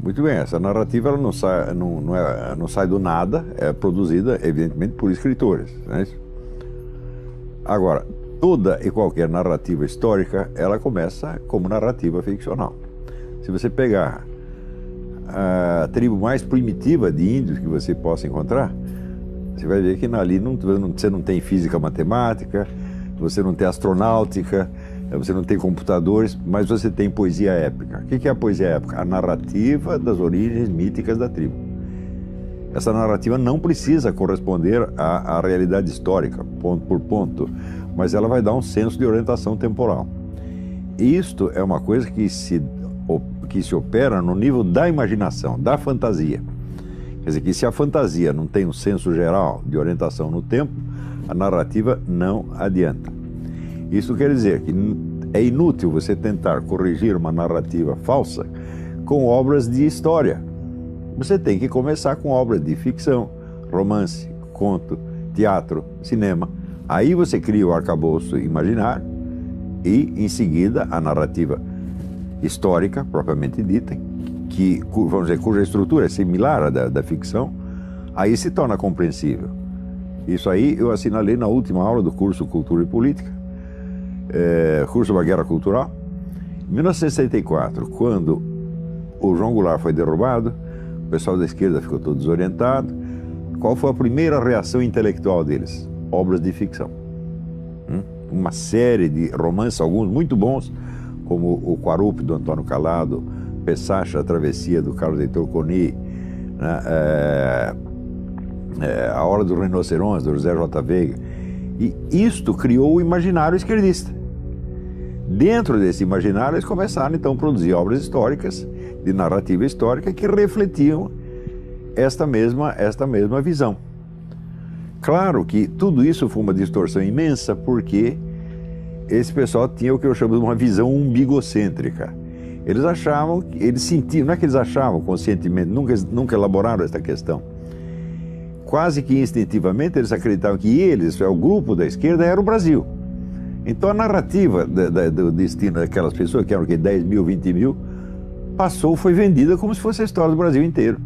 Muito bem, essa narrativa ela não sai do nada, é produzida, evidentemente, por escritores, não é isso? Agora, toda e qualquer narrativa histórica, ela começa como narrativa ficcional. Se você pegar a tribo mais primitiva de índios que você possa encontrar, você vai ver que ali você não tem física matemática, você não tem astronáutica, você não tem computadores, mas você tem poesia épica. O que é a poesia épica? A narrativa das origens míticas da tribo. Essa narrativa não precisa corresponder à realidade histórica, ponto por ponto, mas ela vai dar um senso de orientação temporal. Isto é uma coisa que se opera no nível da imaginação, da fantasia. Quer dizer, que se a fantasia não tem um senso geral de orientação no tempo, a narrativa não adianta. Isso quer dizer que é inútil você tentar corrigir uma narrativa falsa com obras de história. Você tem que começar com obras de ficção, romance, conto, teatro, cinema. Aí você cria o arcabouço imaginário e, em seguida, a narrativa histórica, propriamente dita, que, vamos dizer, cuja estrutura é similar à da ficção, aí se torna compreensível. Isso aí eu assinalei na última aula do curso Cultura e Política, curso da Guerra Cultural. Em 1964, quando o João Goulart foi derrubado, o pessoal da esquerda ficou todo desorientado. Qual foi a primeira reação intelectual deles? Obras de ficção. Uma série de romances, alguns muito bons, como o Quarupi, do Antônio Calado, Pessacha, a Travessia, do Carlos Heitor Coni, né? A Hora do Rinoceronte, do José J. Veiga. E isto criou o imaginário esquerdista. Dentro desse imaginário, eles começaram, então, a produzir obras históricas, de narrativa histórica, que refletiam esta mesma visão. Claro que tudo isso foi uma distorção imensa, porque esse pessoal tinha o que eu chamo de uma visão umbigocêntrica. Eles achavam, eles sentiam, não é que eles achavam conscientemente, nunca elaboraram esta questão. Quase que instintivamente eles acreditavam que eles, o grupo da esquerda, era o Brasil. Então a narrativa do destino daquelas pessoas, que eram 10 mil, 20 mil, foi vendida como se fosse a história do Brasil inteiro.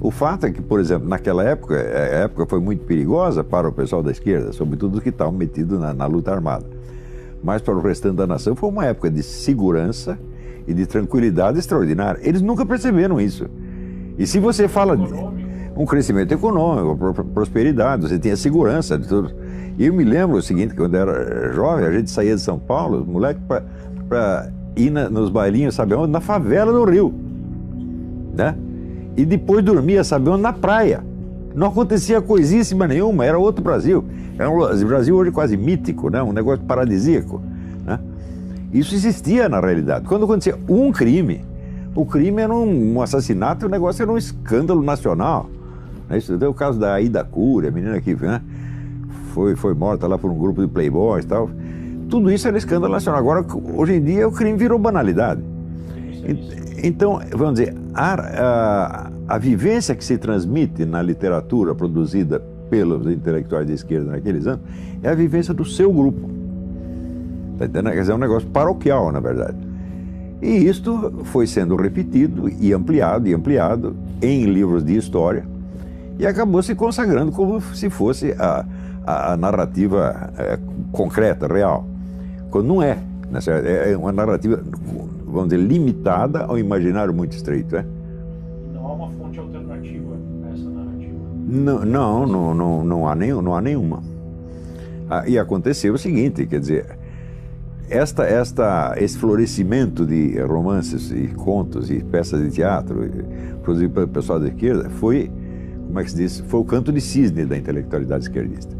O fato é que, por exemplo, naquela época, a época foi muito perigosa para o pessoal da esquerda, sobretudo os que estavam metidos na luta armada. Mas para o restante da nação foi uma época de segurança e de tranquilidade extraordinária. Eles nunca perceberam isso. E se você fala de um crescimento econômico, prosperidade, você tinha segurança de tudo. E eu me lembro o seguinte, quando eu era jovem, a gente saía de São Paulo, moleque, para ir nos bailinhos, sabe onde? Na favela do Rio, né? E depois dormia, sabe onde? Na praia. Não acontecia coisíssima nenhuma, era outro Brasil. Era um Brasil hoje quase mítico, né? Um negócio paradisíaco, né? Isso existia na realidade. Quando acontecia um crime, o crime era um assassinato, o negócio era um escândalo nacional. Isso é o caso da Aida Cury, a menina que, né, foi morta lá por um grupo de playboys e tal. Tudo isso era escândalo nacional. Agora, hoje em dia, o crime virou banalidade. Então, vamos dizer, a vivência que se transmite na literatura produzida pelos intelectuais de esquerda naqueles anos é a vivência do seu grupo. Tá entendendo? Quer dizer, é um negócio paroquial, na verdade. E isto foi sendo repetido e ampliado em livros de história e acabou se consagrando como se fosse a narrativa concreta, real. Quando não é. Né? É uma narrativa, vamos dizer, limitada ao imaginário muito estreito. Não há uma fonte alternativa a essa narrativa? Não há nenhuma. E aconteceu o seguinte, quer dizer, esse florescimento de romances e contos e peças de teatro produzido pelo pessoal da esquerda foi, como é que se diz, foi o canto de cisne da intelectualidade esquerdista.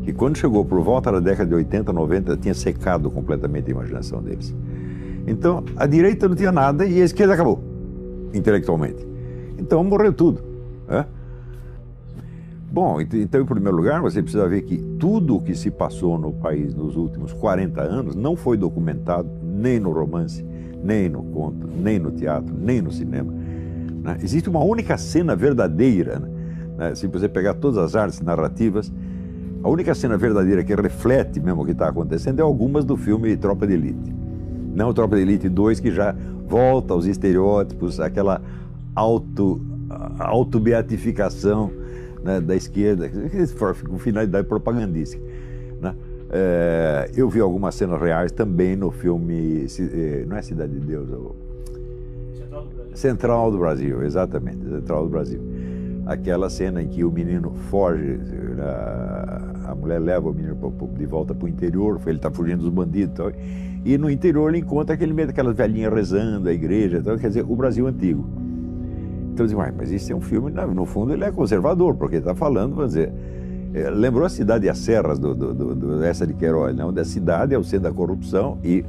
Que quando chegou por volta da década de 80, 90, tinha secado completamente a imaginação deles. Então, a direita não tinha nada e a esquerda acabou, intelectualmente. Então, morreu tudo. Né? Bom, então, em primeiro lugar, você precisa ver que tudo o que se passou no país nos últimos 40 anos não foi documentado nem no romance, nem no conto, nem no teatro, nem no cinema. Né? Existe uma única cena verdadeira, né? Se você pegar todas as artes narrativas, a única cena verdadeira que reflete mesmo o que está acontecendo é algumas do filme Tropa de Elite. Não Tropa de Elite 2, que já volta aos estereótipos, aquela autobeatificação, né, da esquerda, com finalidade propagandística, né? Eu vi algumas cenas reais também no filme, não é Cidade de Deus, Central do Brasil. Central do Brasil, exatamente, Central do Brasil. Aquela cena em que o menino foge, a mulher leva o menino de volta para o interior, ele está fugindo dos bandidos e tal, e no interior ele encontra aquelas velhinhas rezando, a igreja, então, quer dizer, o Brasil antigo. Então, eu digo, mas isso é um filme, no fundo ele é conservador, porque ele está falando, vamos dizer, lembrou a Cidade e as Serras do Essa de Queiroz, né? Onde a cidade é o centro da corrupção e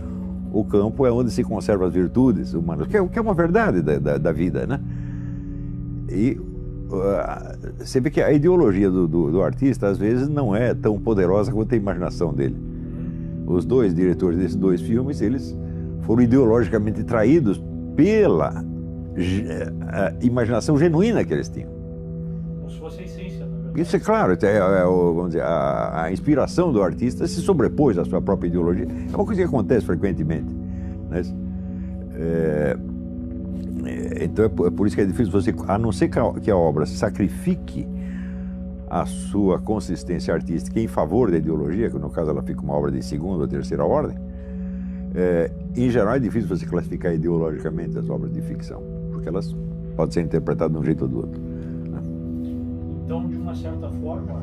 o campo é onde se conservam as virtudes humanas, que é uma verdade da vida, né? E você vê que a ideologia do artista às vezes não é tão poderosa quanto a imaginação dele. Os dois diretores desses dois filmes, eles foram ideologicamente traídos pela imaginação genuína que eles tinham. Como se fosse a essência, na verdade. Isso é claro, vamos dizer, a inspiração do artista se sobrepôs à sua própria ideologia. É uma coisa que acontece frequentemente, né? Então é por isso que é difícil você, a não ser que a obra sacrifique a sua consistência artística em favor da ideologia, que no caso ela fica uma obra de segunda ou terceira ordem, em geral é difícil você classificar ideologicamente as obras de ficção, porque elas podem ser interpretadas de um jeito ou do outro, né? Então, de uma certa forma,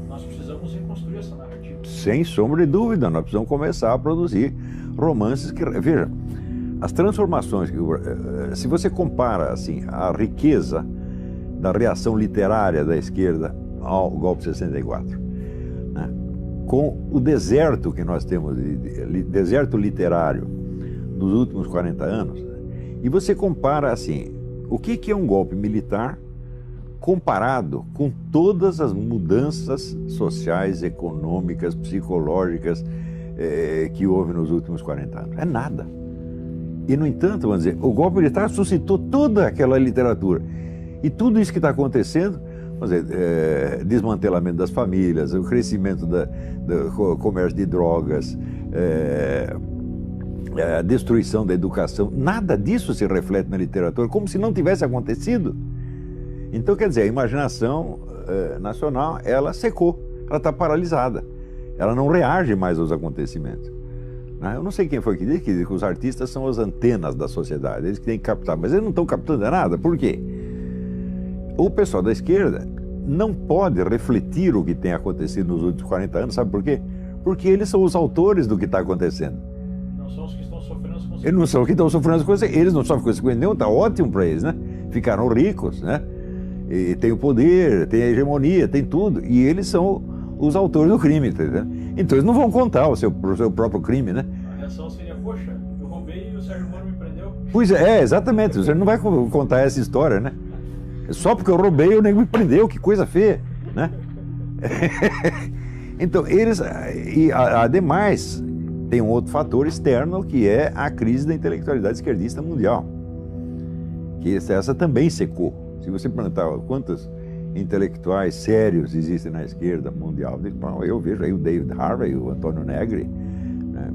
nós precisamos reconstruir essa narrativa. Sem sombra de dúvida, nós precisamos começar a produzir romances que... Veja, as transformações, se você compara assim, a riqueza da reação literária da esquerda ao golpe de 64, né, com o deserto que nós temos, deserto literário dos últimos 40 anos, e você compara assim, o que é um golpe militar comparado com todas as mudanças sociais, econômicas, psicológicas que houve nos últimos 40 anos? É nada. E, no entanto, vamos dizer, o golpe militar suscitou toda aquela literatura. E tudo isso que está acontecendo, vamos dizer, desmantelamento das famílias, o crescimento do comércio de drogas, a destruição da educação, nada disso se reflete na literatura, como se não tivesse acontecido. Então, quer dizer, a imaginação nacional, ela secou, ela está paralisada, ela não reage mais aos acontecimentos. Eu não sei quem foi que disse que os artistas são as antenas da sociedade, eles que têm que captar, mas eles não estão captando nada. Por quê? O pessoal da esquerda não pode refletir o que tem acontecido nos últimos 40 anos, sabe por quê? Porque eles são os autores do que está acontecendo. Não são os que estão sofrendo as consequências. Eles não são os que estão sofrendo as consequências, eles não sofrem consequências nenhuma, está ótimo para eles, né? Ficaram ricos, né? E tem o poder, tem a hegemonia, tem tudo, e eles são os autores do crime, entendeu? Então eles não vão contar o seu próprio crime, né? A reação seria, poxa, eu roubei e o Sérgio Moro me prendeu. Pois é, exatamente, você não vai contar essa história, né? Só porque eu roubei, o nego me prendeu, que coisa feia, né? Então, eles, ademais, tem um outro fator externo, que é a crise da intelectualidade esquerdista mundial, que essa também secou. Se você perguntar quantos intelectuais sérios existem na esquerda mundial, eu vejo aí o David Harvey, o Antônio Negri, né?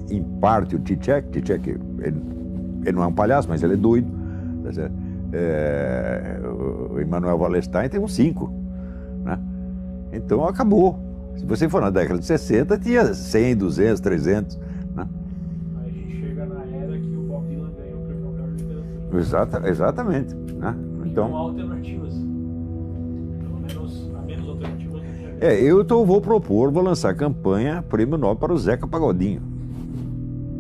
Em parte o Zizek, ele não é um palhaço, mas ele é doido, tá certo? O Emanuel Wallerstein tem uns 5, né? Então acabou. Se você for na década de 60, tinha 100, 200, 300, né? Aí a gente chega na era que o Bob Dylan ganhou o Prêmio Nobel de Literatura. Exatamente, né? Então, não há alternativas. Pelo menos há menos alternativas do que havia. Eu vou lançar campanha Prêmio Nobel para o Zeca Pagodinho,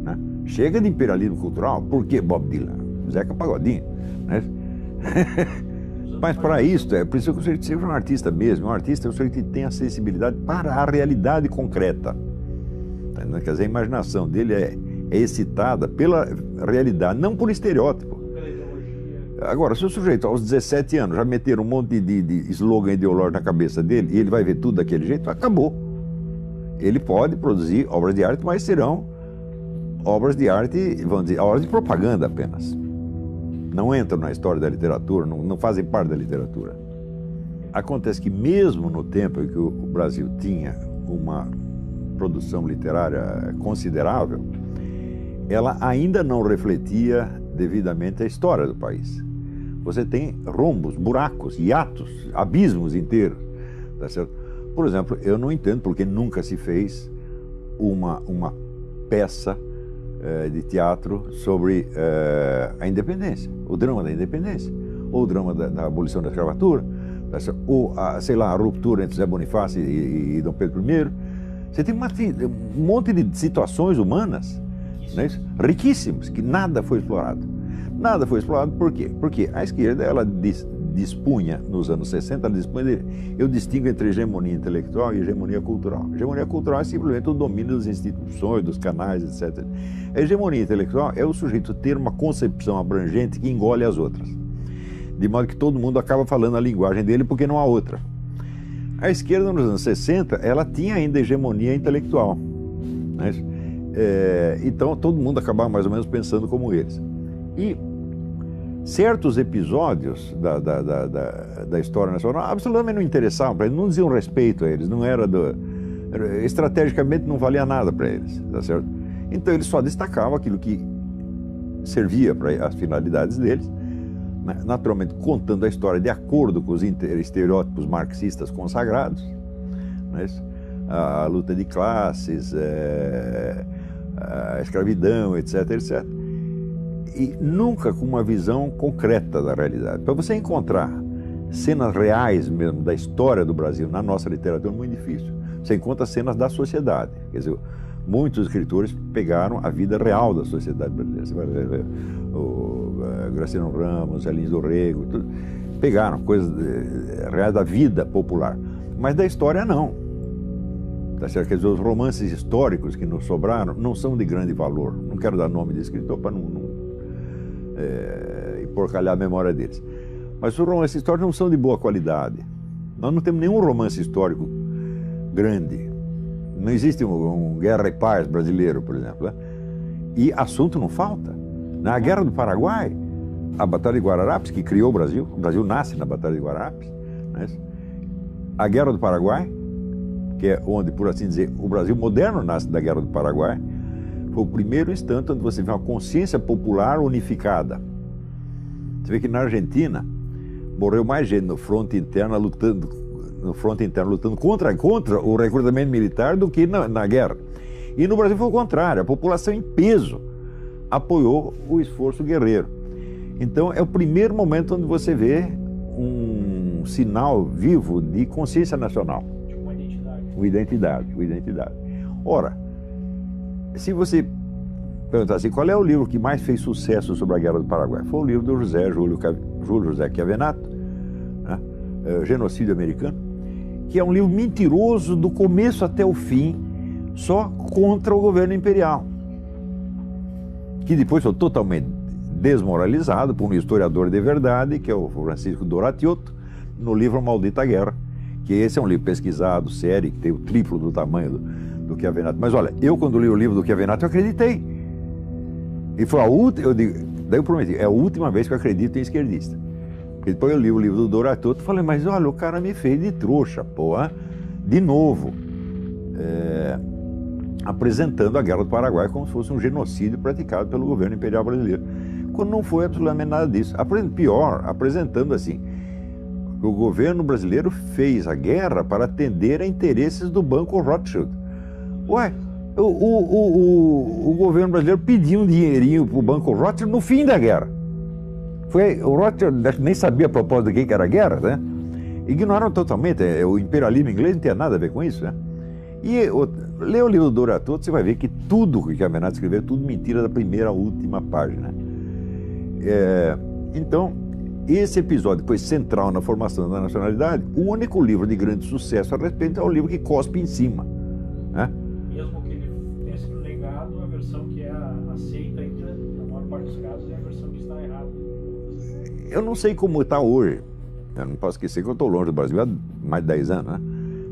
né? Chega de imperialismo cultural, por que Bob Dylan? Zeca Pagodinho, né? Mas para isso, é preciso que o sujeito seja um artista mesmo. Um artista é um sujeito que tem a sensibilidade para a realidade concreta. Quer dizer, a imaginação dele é excitada pela realidade, não por estereótipo. Pela ideologia. Agora, se o sujeito aos 17 anos já meter um monte de slogan ideológico na cabeça dele e ele vai ver tudo daquele jeito, acabou. Ele pode produzir obras de arte, mas serão obras de arte, vamos dizer, obras de propaganda apenas. Não entram na história da literatura, não fazem parte da literatura. Acontece que mesmo no tempo em que o Brasil tinha uma produção literária considerável, ela ainda não refletia devidamente a história do país. Você tem rombos, buracos, hiatos, abismos inteiros, tá certo? Por exemplo, eu não entendo porque nunca se fez uma peça de teatro sobre a independência, o drama da independência, ou o drama da abolição da escravatura, ou, sei lá, a ruptura entre Zé Bonifácio e Dom Pedro I. Você tem um monte de situações humanas, né, riquíssimas, que nada foi explorado. Nada foi explorado por quê? Porque a esquerda, ela dispunha, nos anos 60, ela dispunha eu distingo entre hegemonia intelectual e hegemonia cultural. Hegemonia cultural é simplesmente o domínio das instituições, dos canais, etc. A hegemonia intelectual é o sujeito ter uma concepção abrangente que engole as outras, de modo que todo mundo acaba falando a linguagem dele porque não há outra. A esquerda, nos anos 60, ela tinha ainda hegemonia intelectual, né? Então todo mundo acabava mais ou menos pensando como eles. E certos episódios da história nacional absolutamente não interessavam para eles, não diziam respeito a eles, não era estrategicamente não valia nada para eles, tá certo? Então eles só destacavam aquilo que servia para as finalidades deles, né? Naturalmente contando a história de acordo com os estereótipos marxistas consagrados, né? A luta de classes, a escravidão, etc, etc. E nunca com uma visão concreta da realidade. Para você encontrar cenas reais mesmo da história do Brasil na nossa literatura é muito difícil. Você encontra cenas da sociedade. Quer dizer, muitos escritores pegaram a vida real da sociedade brasileira. Você vai ver o Graciliano Ramos, Lins do Rego, tudo. Pegaram coisas reais da vida popular. Mas da história não. Tá certo? Quer dizer, os romances históricos que nos sobraram não são de grande valor. Não quero dar nome de escritor para não porcalhar a memória deles. Mas os romances históricos não são de boa qualidade. Nós não temos nenhum romance histórico grande. Não existe um Guerra e Paz brasileiro, por exemplo, né? E assunto não falta. Na Guerra do Paraguai, a Batalha de Guararapes, que criou o Brasil nasce na Batalha de Guararapes, né? A Guerra do Paraguai, que é onde, por assim dizer, o Brasil moderno nasce da Guerra do Paraguai, foi o primeiro instante onde você vê uma consciência popular unificada. Você vê que na Argentina morreu mais gente no fronte interno lutando contra o recrutamento militar do que na guerra. E no Brasil foi o contrário, a população em peso apoiou o esforço guerreiro. Então é o primeiro momento onde você vê um sinal vivo de consciência nacional. De uma identidade. Uma identidade. Ora, se você perguntar assim, qual é o livro que mais fez sucesso sobre a Guerra do Paraguai? Foi o livro do Júlio José Chiavenato, né? Genocídio Americano, que é um livro mentiroso do começo até o fim, só contra o governo imperial, que depois foi totalmente desmoralizado por um historiador de verdade, que é o Francisco Doratiotto, no livro Maldita Guerra, que esse é um livro pesquisado, sério, que tem o triplo do tamanho do Chiavenato. Mas olha, eu quando li o livro do Chiavenato, eu acreditei. E foi a última, daí eu prometi, é a última vez que eu acredito em esquerdista. Porque depois eu li o livro do Doratiotto e falei, mas olha, o cara me fez de trouxa, porra, de novo, apresentando a Guerra do Paraguai como se fosse um genocídio praticado pelo governo imperial brasileiro, quando não foi absolutamente nada disso. Pior, apresentando assim, que o governo brasileiro fez a guerra para atender a interesses do Banco Rothschild. Ué, o governo brasileiro pediu um dinheirinho para o Banco Rothschild no fim da guerra. O Rothschild nem sabia a propósito de que era a guerra, né? Ignoraram totalmente. O imperialismo inglês não tinha nada a ver com isso, né? E lê o livro do Doratiotto, você vai ver que tudo que o Chiavenato escreveu é tudo mentira da primeira à última página. Então, esse episódio foi central na formação da nacionalidade. O único livro de grande sucesso a respeito é o livro que cospe em cima, né? Mesmo que ele tenha sido negado, a versão que é aceita ainda, na maior parte dos casos, é a versão que está errada. Eu não sei como está hoje. Eu não posso esquecer que eu estou longe do Brasil há mais de 10 anos, né?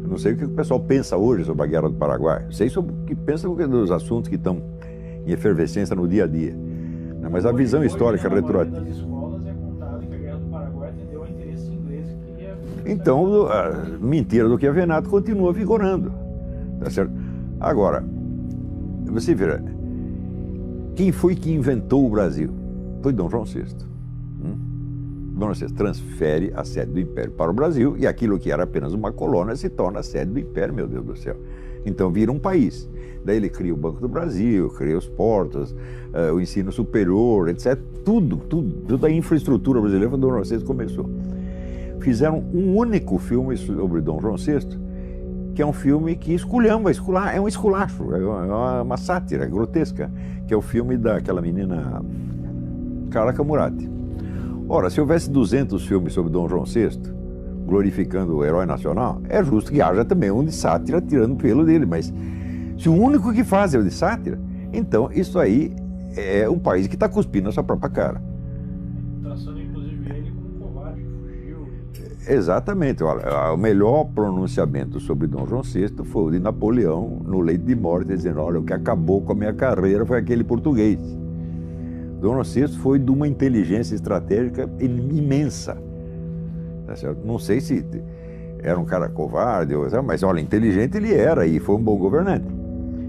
Eu não sei o que o pessoal pensa hoje sobre a Guerra do Paraguai. Eu sei sobre o que pensa dos assuntos que estão em efervescência no dia a dia. Mas a visão histórica retroativa. Nas escolas é contado que a Guerra do Paraguai atendeu a interesse inglês que queria... Então, a mentira do Chiavenato continua vigorando, tá certo? Agora, você vê, quem foi que inventou o Brasil? Foi Dom João VI. Dom João VI transfere a sede do Império para o Brasil e aquilo que era apenas uma colônia se torna a sede do Império, meu Deus do céu. Então vira um país. Daí ele cria o Banco do Brasil, cria os portos, o ensino superior, etc. Toda a infraestrutura brasileira foi Dom João VI começou. Fizeram um único filme sobre Dom João VI, que é um filme que é um esculacho, é uma sátira grotesca, que é o filme daquela menina Carla Camurati. Ora, se houvesse 200 filmes sobre Dom João VI, glorificando o herói nacional, é justo que haja também um de sátira tirando o pelo dele, mas se o único que faz é o de sátira, então isso aí é um país que está cuspindo na sua própria cara. Traçando inclusive ele como um covarde que fugiu. Exatamente. Olha, o melhor pronunciamento sobre Dom João VI foi o de Napoleão no leito de morte, dizendo: olha, o que acabou com a minha carreira foi aquele português. Dom João VI foi de uma inteligência estratégica imensa. Tá certo? Não sei se era um cara covarde, mas olha, inteligente ele era e foi um bom governante.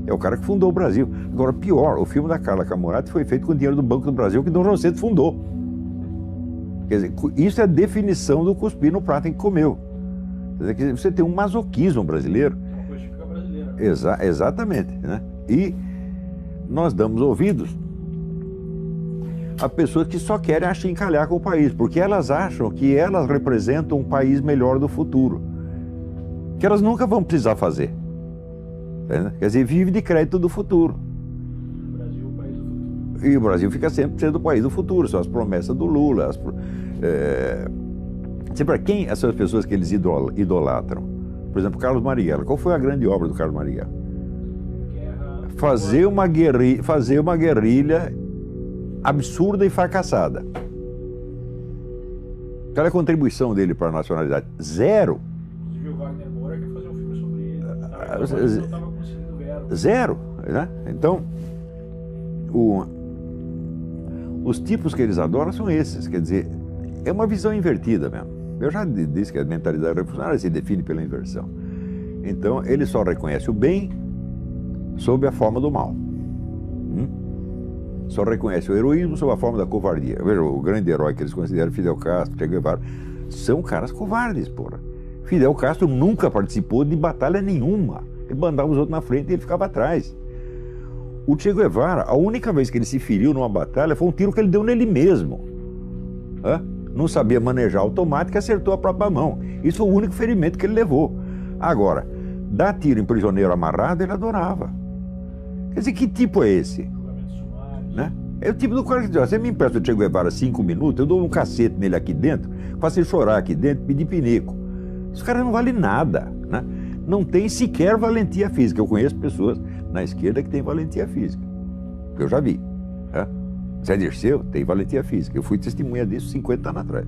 É o cara que fundou o Brasil. Agora, pior, o filme da Carla Camurati foi feito com o dinheiro do Banco do Brasil que Dom João VI fundou. Quer dizer, isso é a definição do cuspir no prato em que comeu. Quer dizer, você tem um masoquismo brasileiro. Uma coisa típica brasileira. Exatamente. Né? E nós damos ouvidos a pessoas que só querem achincalhar com o país, porque elas acham que elas representam um país melhor do futuro, que elas nunca vão precisar fazer. Quer dizer, vive de crédito do futuro. O Brasil é o país do futuro. E o Brasil fica sempre sendo o país do futuro, são as promessas do Lula. Sempre quem essas pessoas que eles idolatram? Por exemplo, Carlos Marighella. Qual foi a grande obra do Carlos Marighella? Fazer uma guerrilha absurda e fracassada. Qual é a contribuição dele para a nacionalidade? Zero. Inclusive o Wagner Moura quer fazer um filme sobre ele. Não estava conseguindo verbo. Zero. Né? Então, os tipos que eles adoram são esses. Quer dizer, é uma visão invertida mesmo. Eu já disse que a mentalidade revolucionária se define pela inversão. Então, ele só reconhece o bem sob a forma do mal. Só reconhece o heroísmo sob a forma da covardia. Veja, o grande herói que eles consideram, Fidel Castro, Che Guevara, são caras covardes, porra. Fidel Castro nunca participou de batalha nenhuma. Ele mandava os outros na frente e ele ficava atrás. O Che Guevara, a única vez que ele se feriu numa batalha foi um tiro que ele deu nele mesmo. Não sabia manejar automática e acertou a própria mão. Isso foi o único ferimento que ele levou. Agora, dar tiro em prisioneiro amarrado, ele adorava. Quer dizer, que tipo é esse? Né? É o tipo do cara que diz: você me empresta o Che Guevara 5 minutos, eu dou um cacete nele aqui dentro, faço ele chorar aqui dentro, pedir pinico. Esse cara não vale nada, né? Não tem sequer valentia física. Eu conheço pessoas na esquerda que têm valentia física, eu já vi. Né? Zé Dirceu tem valentia física, eu fui testemunha disso 50 anos atrás.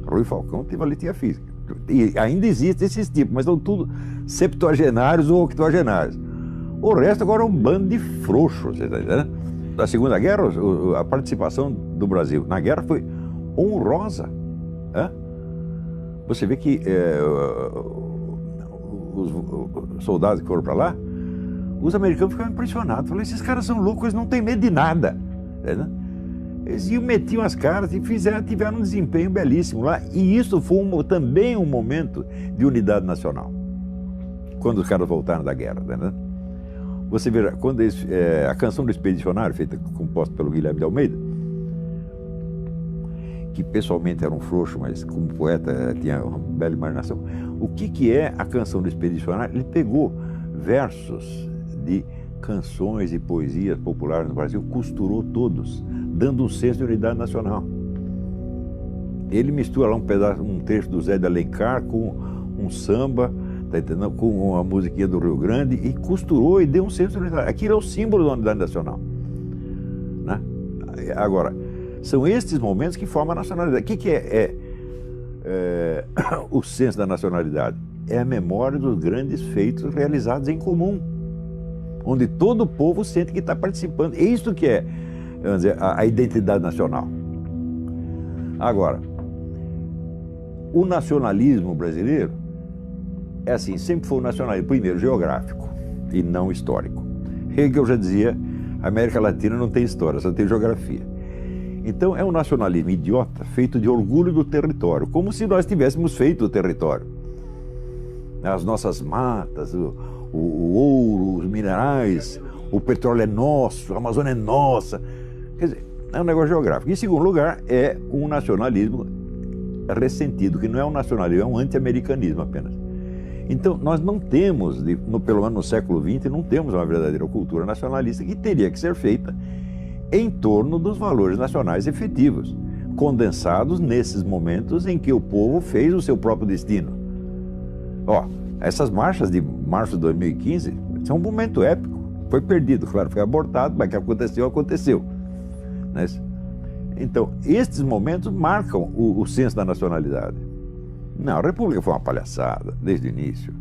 Rui Falcão tem valentia física. E ainda existem esses tipos, mas são tudo septuagenários ou octogenários. O resto agora é um bando de frouxos, você está entendendo? Da Segunda Guerra, a participação do Brasil na guerra foi honrosa. Você vê que os soldados que foram para lá, os americanos ficaram impressionados. Falaram: esses caras são loucos, eles não têm medo de nada. Eles iam, metiam as caras e tiveram um desempenho belíssimo lá. E isso foi também um momento de unidade nacional, quando os caras voltaram da guerra. Você vê, quando a canção do Expedicionário, composta pelo Guilherme de Almeida, que pessoalmente era um frouxo, mas como poeta tinha uma bela imaginação. O que é a canção do Expedicionário? Ele pegou versos de canções e poesias populares no Brasil, costurou todos, dando um senso de unidade nacional. Ele mistura lá um trecho do Zé de Alencar com um samba, tá entendendo? Com a musiquinha do Rio Grande, e costurou e deu um senso de unidade. Aquilo é o símbolo da unidade nacional. Né? Agora, são estes momentos que formam a nacionalidade. O que é o senso da nacionalidade? É a memória dos grandes feitos realizados em comum, onde todo o povo sente que está participando. É isso que é, vamos dizer, a identidade nacional. Agora, o nacionalismo brasileiro é assim, sempre foi o nacionalismo, primeiro, geográfico. e não histórico. Hegel já dizia, a América Latina não tem história, só tem geografia. Então é um nacionalismo idiota, feito de orgulho do território, como se nós tivéssemos feito o território. As nossas matas, o ouro, os minerais, o petróleo é nosso, a Amazônia é nossa. Quer dizer, é um negócio geográfico. Em segundo lugar, é um nacionalismo ressentido, que não é um nacionalismo, é um anti-americanismo apenas. Então, nós não temos, pelo menos no século XX, não temos uma verdadeira cultura nacionalista que teria que ser feita em torno dos valores nacionais efetivos, condensados nesses momentos em que o povo fez o seu próprio destino. Ó, essas marchas de março de 2015 são um momento épico. Foi perdido, claro, foi abortado, mas o que aconteceu, aconteceu. Né? Então, estes momentos marcam o senso da nacionalidade. Não, a República foi uma palhaçada, desde o início.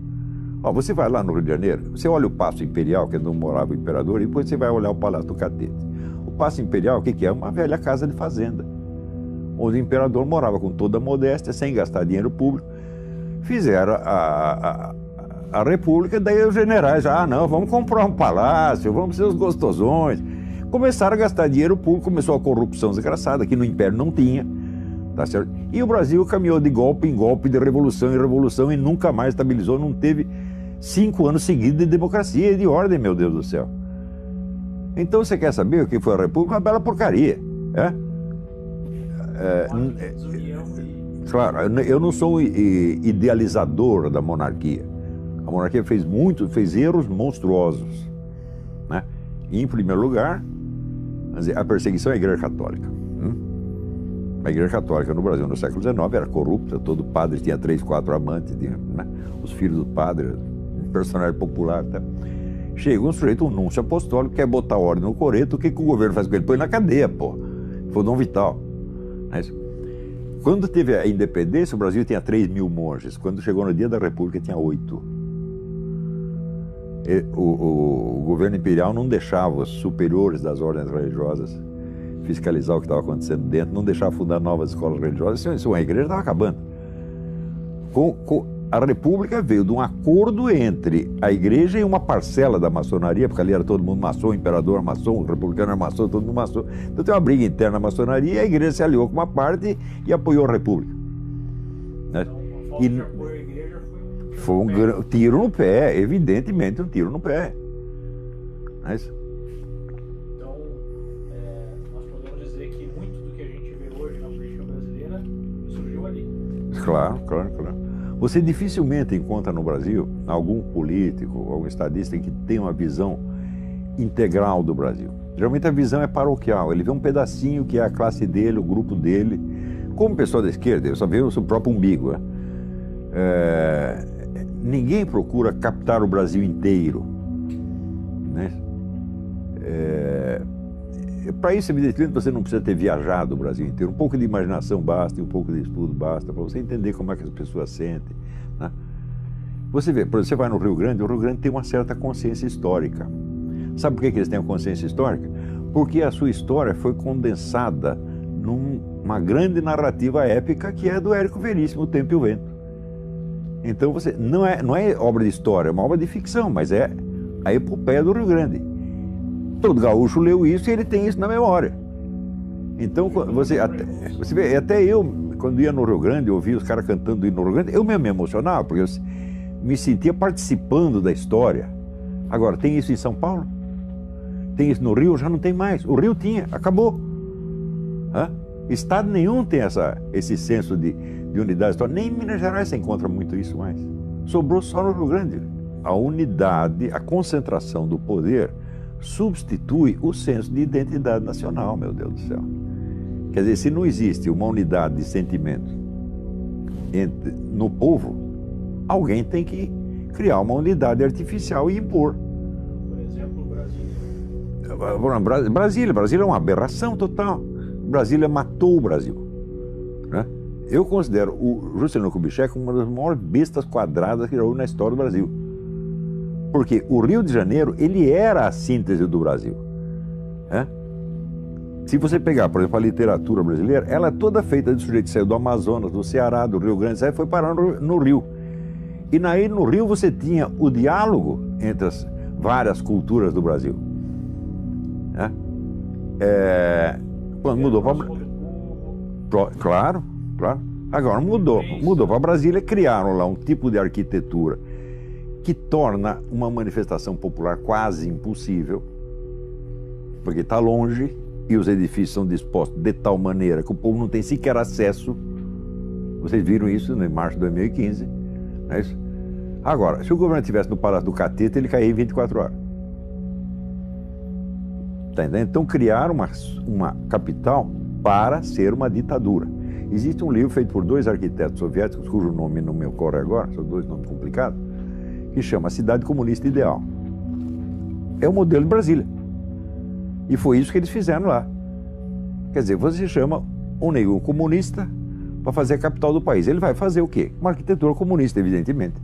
Ó, você vai lá no Rio de Janeiro, você olha o Paço Imperial, que é onde morava o imperador, e depois você vai olhar o Palácio do Catete. O Paço Imperial, o que é? Uma velha casa de fazenda, onde o imperador morava com toda a modéstia, sem gastar dinheiro público. Fizeram a República, daí os generais, não, vamos comprar um palácio, vamos ser os gostosões. Começaram a gastar dinheiro público, começou a corrupção desgraçada, que no Império não tinha, tá certo? E o Brasil caminhou de golpe em golpe, de revolução em revolução, e nunca mais estabilizou, não teve 5 anos seguidos de democracia e de ordem, meu Deus do céu. Então você quer saber o que foi a República? Uma bela porcaria, Claro, eu não sou idealizador da monarquia. A monarquia fez erros monstruosos, né? E, em primeiro lugar, a perseguição à Igreja Católica. A Igreja Católica no Brasil, no século XIX, era corrupta, todo padre tinha 3, 4 amantes, né? Os filhos do padre, personagem popular. Tá? Chega um sujeito, um núncio apostólico, quer botar ordem no coreto, o que o governo faz com ele? Põe na cadeia, pô. Foi o Dom Vital. Quando teve a independência, o Brasil tinha 3.000 monges. Quando chegou no dia da República, tinha 8. O governo imperial não deixava os superiores das ordens religiosas fiscalizar o que estava acontecendo dentro, não deixava fundar novas escolas religiosas. Isso, a igreja estava acabando. A República veio de um acordo entre a igreja e uma parcela da maçonaria, porque ali era todo mundo maçom, o imperador maçom, o republicano era maçom, todo mundo maçom. Então tem uma briga interna na maçonaria e a igreja se aliou com uma parte e apoiou a República. Né? Então, de apoio à igreja foi um tiro no pé, evidentemente um tiro no pé. Não é isso? Então, nós podemos dizer que muito do que a gente vê hoje na política brasileira surgiu ali. Claro. Você dificilmente encontra no Brasil algum político, algum estadista que tenha uma visão integral do Brasil. Geralmente a visão é paroquial, ele vê um pedacinho que é a classe dele, o grupo dele. Como pessoa da esquerda, ele só vê o seu próprio umbigo. Ninguém procura captar o Brasil inteiro. Né? Para isso, evidentemente, você não precisa ter viajado o Brasil inteiro. Um pouco de imaginação basta, e um pouco de estudo basta, para você entender como é que as pessoas sentem. Né? Você vê, por exemplo, você vai no Rio Grande, o Rio Grande tem uma certa consciência histórica. Sabe por que eles têm a consciência histórica? Porque a sua história foi condensada numa grande narrativa épica que é do Érico Veríssimo, O Tempo e o Vento. Então, não é obra de história, é uma obra de ficção, mas é a epopeia do Rio Grande. Todo gaúcho leu isso e ele tem isso na memória. Então, você vê, até eu, quando ia no Rio Grande, eu ouvia os caras cantando no Rio Grande, eu mesmo me emocionava, porque eu me sentia participando da história. Agora, tem isso em São Paulo? Tem isso no Rio? Já não tem mais. O Rio tinha, acabou. Estado nenhum tem esse senso de unidade histórica. Nem em Minas Gerais você encontra muito isso mais. Sobrou só no Rio Grande. A unidade, a concentração do poder substitui o senso de identidade nacional, meu Deus do céu. Quer dizer, se não existe uma unidade de sentimentos no povo, alguém tem que criar uma unidade artificial e impor. Por exemplo, Brasília. Brasília é uma aberração total. Brasília matou o Brasil. Né? Eu considero o Juscelino Kubitschek uma das maiores bestas quadradas que já houve na história do Brasil. Porque o Rio de Janeiro, ele era a síntese do Brasil. Se você pegar, por exemplo, a literatura brasileira, ela é toda feita de sujeito que saiu do Amazonas, do Ceará, do Rio Grande, aí foi parar no Rio. E aí no Rio você tinha o diálogo entre várias culturas do Brasil. Né? Quando mudou para... Claro, claro. Agora mudou para Brasília, criaram lá um tipo de arquitetura que torna uma manifestação popular quase impossível, porque está longe e os edifícios são dispostos de tal maneira que o povo não tem sequer acesso. Vocês viram isso em março de 2015, não é isso? Agora, se o governo estivesse no Palácio do Catete, ele caía em 24 horas. Tá entendendo? Então criaram uma capital para ser uma ditadura. Existe um livro feito por 2 arquitetos soviéticos, cujo nome não me ocorre agora, são 2 nomes complicados, que chama Cidade Comunista Ideal. É o modelo de Brasília. E foi isso que eles fizeram lá. Quer dizer, você chama um negro comunista para fazer a capital do país. Ele vai fazer o quê? Uma arquitetura comunista, evidentemente.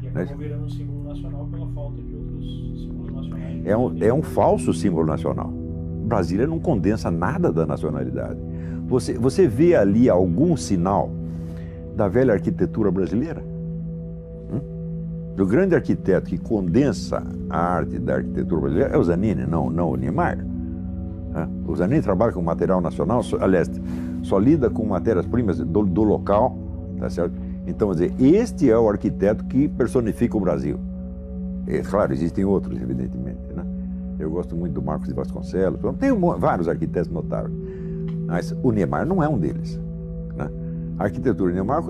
E acabou virando um símbolo nacional pela falta de outros símbolos nacionais. É um falso símbolo nacional. Brasília não condensa nada da nacionalidade. Você vê ali algum sinal da velha arquitetura brasileira? O grande arquiteto que condensa a arte da arquitetura brasileira é o Zanini, não o Niemeyer. O Zanini trabalha com material nacional, aliás, só lida com matérias-primas do local, tá certo? Então, quer dizer, este é o arquiteto que personifica o Brasil. Claro, existem outros, evidentemente, né? Eu gosto muito do Marcos de Vasconcelos, tem vários arquitetos notáveis, mas o Niemeyer não é um deles, né? A arquitetura Niemeyer,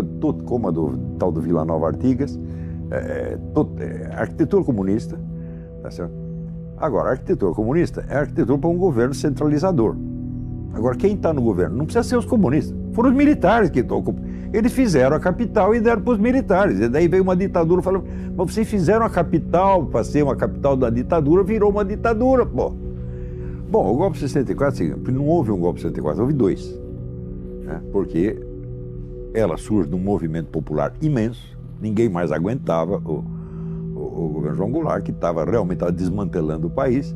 como a do tal do Vila Nova Artigas, arquitetura comunista, tá certo? Agora, a arquitetura comunista é arquitetura para um governo centralizador. Agora, quem está no governo? Não precisa ser os comunistas. Foram os militares que estão ocupando. Eles fizeram a capital e deram para os militares. E daí veio uma ditadura falando, mas vocês fizeram a capital para ser uma capital da ditadura, virou uma ditadura, pô. Bom, o golpe de 64, não houve um golpe de 64, houve 2. Né? Porque ela surge de um movimento popular imenso, ninguém mais aguentava o governo João Goulart, que realmente estava desmantelando o país.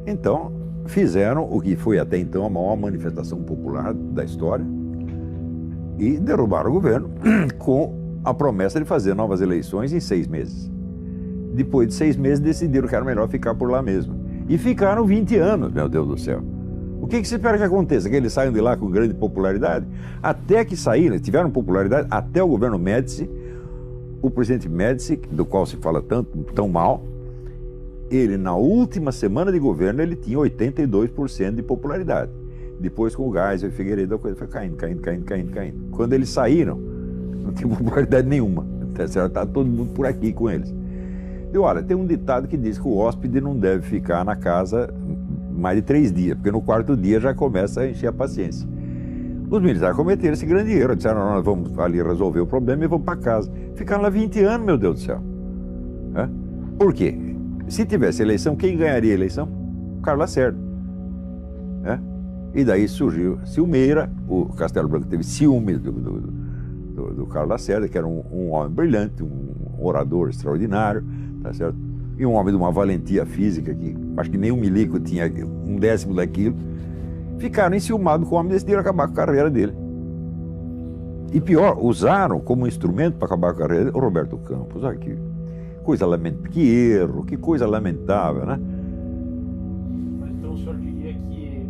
Então, fizeram o que foi até então a maior manifestação popular da história e derrubaram o governo com a promessa de fazer novas eleições em 6 meses. Depois de 6 meses, decidiram que era melhor ficar por lá mesmo. E ficaram 20 anos, meu Deus do céu. O que se espera que aconteça? Que eles saiam de lá com grande popularidade? Até que saíram, tiveram popularidade até o governo Médici. O presidente Médici, do qual se fala tão mal, ele na última semana de governo ele tinha 82% de popularidade. Depois com o Geisel e Figueiredo a coisa foi caindo. Quando eles saíram, não tinha popularidade nenhuma. Está todo mundo por aqui com eles. E olha, tem um ditado que diz que o hóspede não deve ficar na casa mais de 3 dias, porque no 4º dia já começa a encher a paciência. Os militares cometeram esse grande erro, disseram, nós vamos ali resolver o problema e vamos para casa. Ficaram lá 20 anos, meu Deus do céu. Por quê? Se tivesse eleição, quem ganharia a eleição? Carlos Lacerda. E daí surgiu Silmeira, o Castelo Branco teve ciúmes do Carlos Lacerda, que era um homem brilhante, um orador extraordinário, tá certo? E um homem de uma valentia física, que acho que nem o Milico tinha 1/10 daquilo. Ficaram enciumados com o homem e decidiram acabar com a carreira dele. E pior, usaram como instrumento para acabar com a carreira dele o Roberto Campos. Olha que coisa lamentável, que erro, que coisa lamentável, né? Mas então o senhor diria que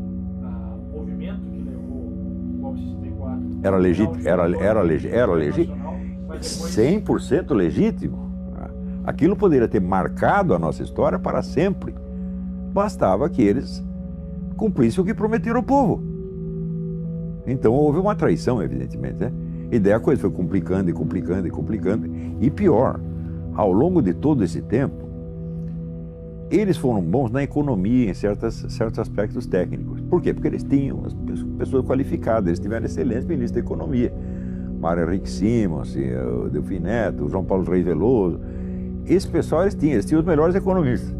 o movimento que levou o golpe de 64 era legítimo, 100% legítimo. Aquilo poderia ter marcado a nossa história para sempre. Bastava que eles cumprissem o que prometeram ao povo. Então houve uma traição, evidentemente, né? E daí a coisa foi complicando. E pior, ao longo de todo esse tempo, eles foram bons na economia, em certos aspectos técnicos. Por quê? Porque eles tinham pessoas qualificadas, eles tiveram excelentes ministros da economia. Mário Henrique Simons, o Delfim Neto, o João Paulo Reis Veloso. Esse pessoal eles tinham os melhores economistas.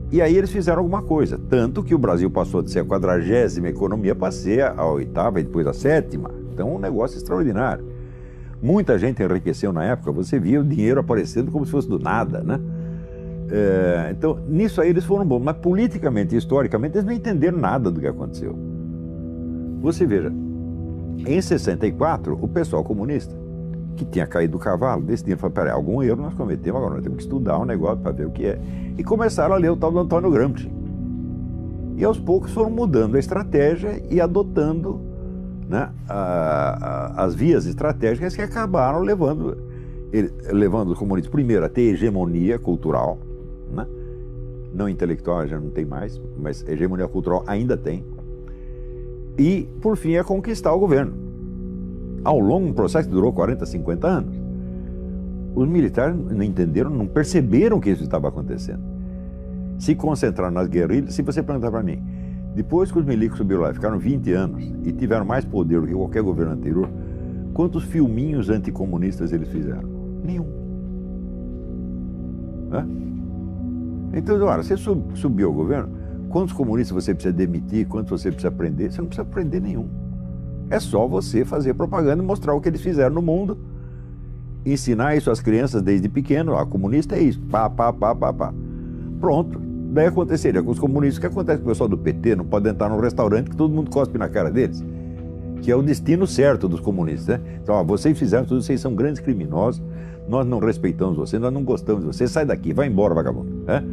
E aí eles fizeram alguma coisa, tanto que o Brasil passou de ser a 40ª economia para ser a 8ª e depois a 7ª. Então um negócio extraordinário. Muita gente enriqueceu na época, você via o dinheiro aparecendo como se fosse do nada, né? Então nisso aí eles foram bons, mas politicamente e historicamente eles não entenderam nada do que aconteceu. Você veja, em 64 o pessoal comunista que tinha caído do cavalo, decidiram, falaram, peraí, algum erro nós cometemos, agora nós temos que estudar um negócio para ver o que é. E começaram a ler o tal do Antônio Gramsci. E aos poucos foram mudando a estratégia e adotando, né, as vias estratégicas que acabaram levando os comunistas, primeiro, a ter hegemonia cultural, né? Não intelectual já não tem mais, mas hegemonia cultural ainda tem. E, por fim, a conquistar o governo. Ao longo de um processo que durou 40, 50 anos, os militares não entenderam, não perceberam que isso estava acontecendo. Se concentraram nas guerrilhas. Se você perguntar para mim, depois que os milicos subiram lá, ficaram 20 anos e tiveram mais poder do que qualquer governo anterior, quantos filminhos anticomunistas eles fizeram? Nenhum. Hã? Então, olha, você subiu ao governo, quantos comunistas você precisa demitir, quantos você precisa prender? Você não precisa prender nenhum. É só você fazer propaganda e mostrar o que eles fizeram no mundo, ensinar isso às crianças desde pequeno, comunista é isso, pá. Pronto. Daí aconteceria com os comunistas o que acontece com o pessoal do PT, não pode entrar num restaurante que todo mundo cospe na cara deles, que é o destino certo dos comunistas, né? Então, ó, vocês fizeram tudo, vocês são grandes criminosos, nós não respeitamos você, nós não gostamos de você, sai daqui, vai embora, vagabundo. Né?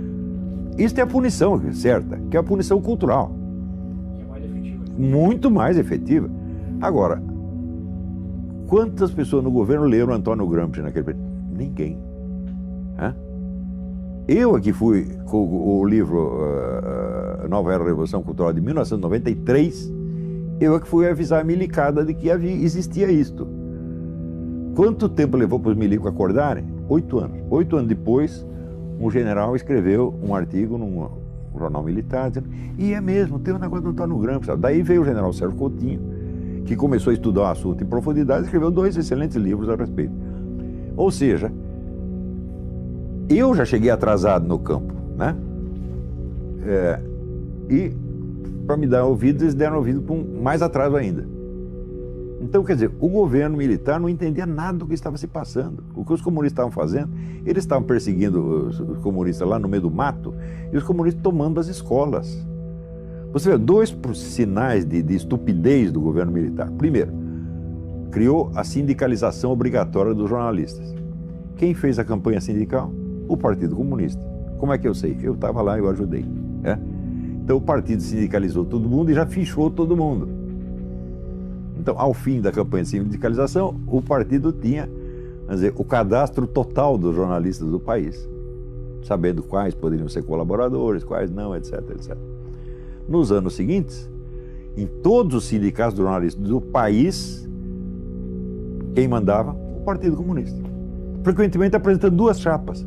Isso é a punição certa, que é a punição cultural. Que é mais efetiva. Muito mais efetiva. Agora, quantas pessoas no governo leram Antônio Gramsci naquele período? Ninguém. Hã? Eu aqui fui com o livro Nova Era da Revolução Cultural de 1993, eu aqui fui avisar a milicada de que existia isto. Quanto tempo levou para os milicos acordarem? 8 anos. 8 anos depois, um general escreveu um artigo num jornal militar, dizendo, e é mesmo, tem um negócio do Antônio Gramsci. Daí veio o general Sérgio Coutinho, que começou a estudar o assunto em profundidade e escreveu 2 excelentes livros a respeito. Ou seja, eu já cheguei atrasado no campo, né? E para me dar ouvidos, eles deram ouvido com mais atraso ainda. Então, quer dizer, o governo militar não entendia nada do que estava se passando. O que os comunistas estavam fazendo, eles estavam perseguindo os comunistas lá no meio do mato e os comunistas tomando as escolas. Você vê 2 sinais de estupidez do governo militar. Primeiro, criou a sindicalização obrigatória dos jornalistas. Quem fez a campanha sindical? O Partido Comunista. Como é que eu sei? Eu estava lá e eu ajudei. Né? Então o partido sindicalizou todo mundo e já fichou todo mundo. Então, ao fim da campanha de sindicalização, o partido tinha, quer dizer, o cadastro total dos jornalistas do país, sabendo quais poderiam ser colaboradores, quais não, etc, etc. Nos anos seguintes, em todos os sindicatos de jornalistas do país, quem mandava? O Partido Comunista. Frequentemente apresentando 2 chapas.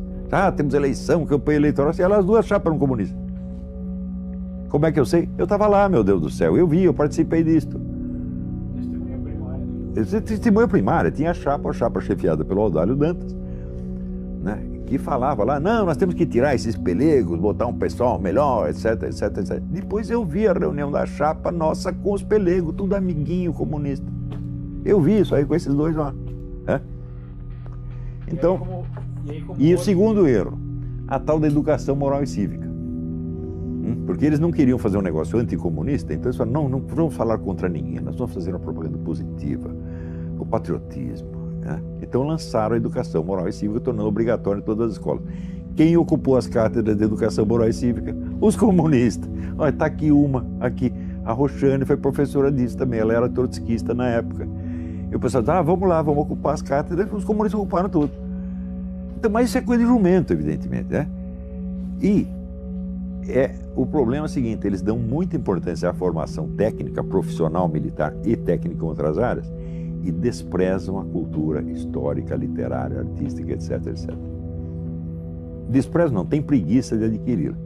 Temos eleição, campanha eleitoral, e as 2 chapas eram comunistas. Como é que eu sei? Eu estava lá, meu Deus do céu, eu vi, eu participei disto. Testemunha primária, tinha a chapa chefiada pelo Audálio Dantas, né, que falava lá, não, nós temos que tirar esses pelegos, botar um pessoal melhor, etc, etc, etc. Depois eu vi a reunião da chapa nossa com os pelegos, tudo amiguinho comunista. Eu vi isso aí com esses 2 lá. Né? Então, e o segundo erro, a tal da educação moral e cívica. Porque eles não queriam fazer um negócio anticomunista, então eles falaram, não vamos falar contra ninguém, nós vamos fazer uma propaganda positiva, o patriotismo. Né? Então lançaram a educação moral e cívica, tornando obrigatória em todas as escolas. Quem ocupou as cátedras de educação moral e cívica? Os comunistas. Olha, está aqui uma, aqui. A Roxane foi professora disso também, ela era trotskista na época. E o pessoal disse, vamos lá, vamos ocupar as cátedras, os comunistas ocuparam tudo. Então, mas isso é coisa de jumento, evidentemente. Né? E o problema é o seguinte, eles dão muita importância à formação técnica, profissional, militar e técnica em outras áreas e desprezam a cultura histórica, literária, artística, etc, etc. Desprezam não, tem preguiça de adquiri-la.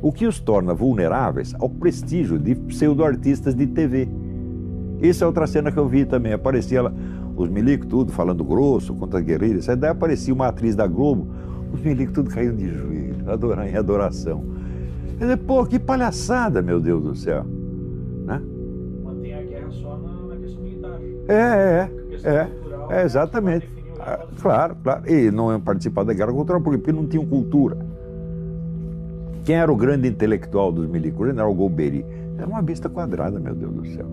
O que os torna vulneráveis ao prestígio de pseudo-artistas de TV. Essa é outra cena que eu vi também, aparecia lá, os milicos tudo falando grosso, contra as guerrilhas, daí aparecia uma atriz da Globo, os milicos tudo caíram de joelho, em adoração. Quer dizer, pô, que palhaçada, meu Deus do céu. Né? Mantém a guerra só na questão militar. Exatamente. Claro. E não iam participar da guerra cultural, porque não tinham cultura. Quem era o grande intelectual dos milicos? O general Golbery. Era uma besta quadrada, meu Deus do céu.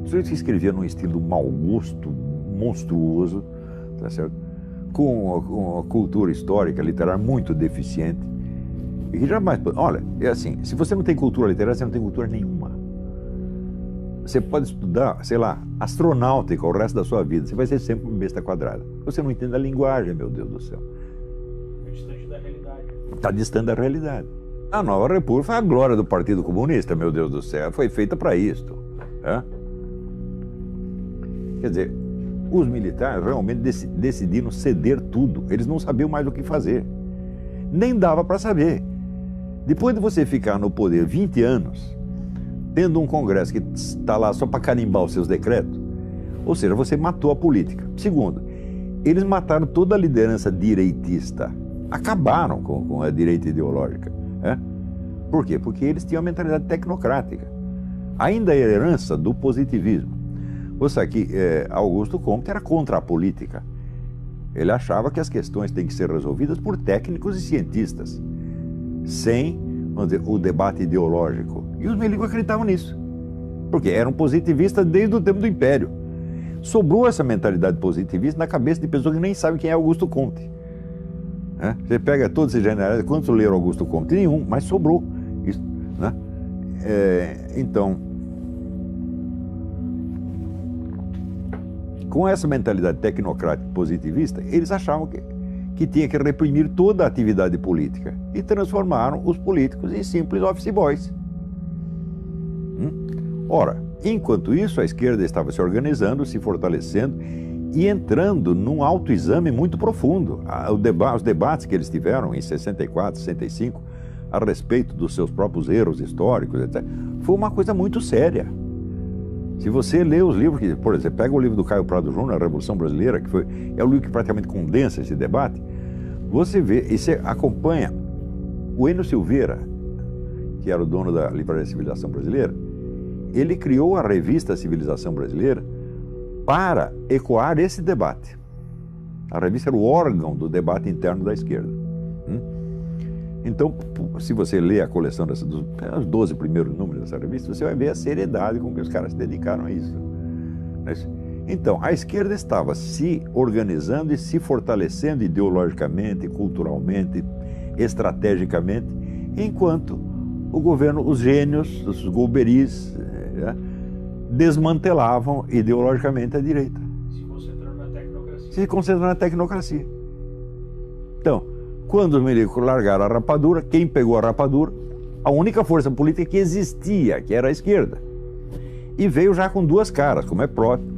O sujeito que escrevia num estilo mau gosto, monstruoso, tá certo? Com uma cultura histórica, literária muito deficiente. E que jamais... Olha, é assim, se você não tem cultura literária, você não tem cultura nenhuma. Você pode estudar, sei lá, astronáutica o resto da sua vida, você vai ser sempre uma besta quadrada. Você não entende a linguagem, meu Deus do céu. É distante da realidade. Está distante da realidade. A Nova República foi a glória do Partido Comunista, meu Deus do céu. Foi feita para isto. É? Quer dizer, os militares realmente decidiram ceder tudo. Eles não sabiam mais o que fazer. Nem dava para saber. Depois de você ficar no poder 20 anos, tendo um Congresso que está lá só para carimbar os seus decretos, ou seja, você matou a política. Segundo, eles mataram toda a liderança direitista. Acabaram com a direita ideológica. Por quê? Porque eles tinham a mentalidade tecnocrática. Ainda a herança do positivismo. Você aqui, Augusto Comte era contra a política. Ele achava que as questões têm que ser resolvidas por técnicos e cientistas, sem, vamos dizer, o debate ideológico. E os milicos acreditavam nisso, porque eram positivistas desde o tempo do Império. Sobrou essa mentalidade positivista na cabeça de pessoas que nem sabem quem é Augusto Comte. Você pega todos esses generais, quantos leram Augusto Comte? Nenhum, mas sobrou isso, né? Então, com essa mentalidade tecnocrática positivista, eles achavam que tinha que reprimir toda a atividade política e transformaram os políticos em simples office boys. Ora, enquanto isso, a esquerda estava se organizando, se fortalecendo e entrando num autoexame muito profundo. Os debates que eles tiveram em 64, 65, a respeito dos seus próprios erros históricos, etc., foi uma coisa muito séria. Se você lê os livros, por exemplo, pega o livro do Caio Prado Júnior, A Revolução Brasileira, que é o livro que praticamente condensa esse debate, você vê e você acompanha o Enio Silveira, que era o dono da Livraria Civilização Brasileira. Ele criou a revista Civilização Brasileira para ecoar esse debate. A revista era o órgão do debate interno da esquerda. Então, se você lê a coleção dos 12 primeiros números dessa revista, você vai ver a seriedade com que os caras se dedicaram a isso. Então, a esquerda estava se organizando e se fortalecendo ideologicamente, culturalmente, estrategicamente, enquanto o governo, os gênios, os golberis, desmantelavam ideologicamente a direita. Se concentrando na tecnocracia. Se concentrando na tecnocracia. Então, quando os milicos largaram a rapadura, quem pegou a rapadura? A única força política que existia, que era a esquerda. E veio já com duas caras, como é próprio.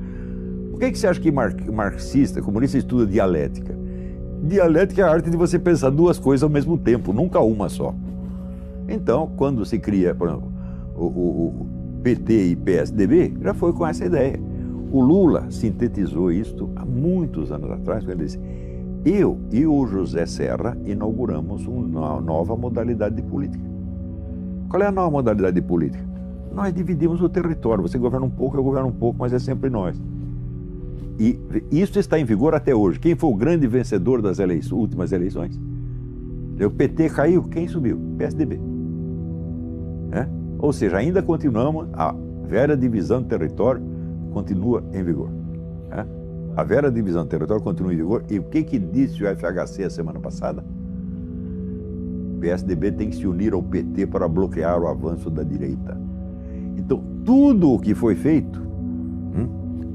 Por que você acha que marxista, comunista, estuda dialética? Dialética é a arte de você pensar duas coisas ao mesmo tempo, nunca uma só. Então, quando se cria, por exemplo, o PT e PSDB, já foi com essa ideia. O Lula sintetizou isto há muitos anos atrás, quando ele disse: eu e o José Serra inauguramos uma nova modalidade de política. Qual é a nova modalidade de política? Nós dividimos o território. Você governa um pouco, eu governo um pouco, mas é sempre nós. E isso está em vigor até hoje. Quem foi o grande vencedor das últimas eleições? O PT caiu, quem subiu? PSDB. Ou seja, ainda continuamos, a velha divisão de território continua em vigor. A velha divisão de território continua em vigor. E o que disse o FHC a semana passada? O PSDB tem que se unir ao PT para bloquear o avanço da direita. Então, tudo o que foi feito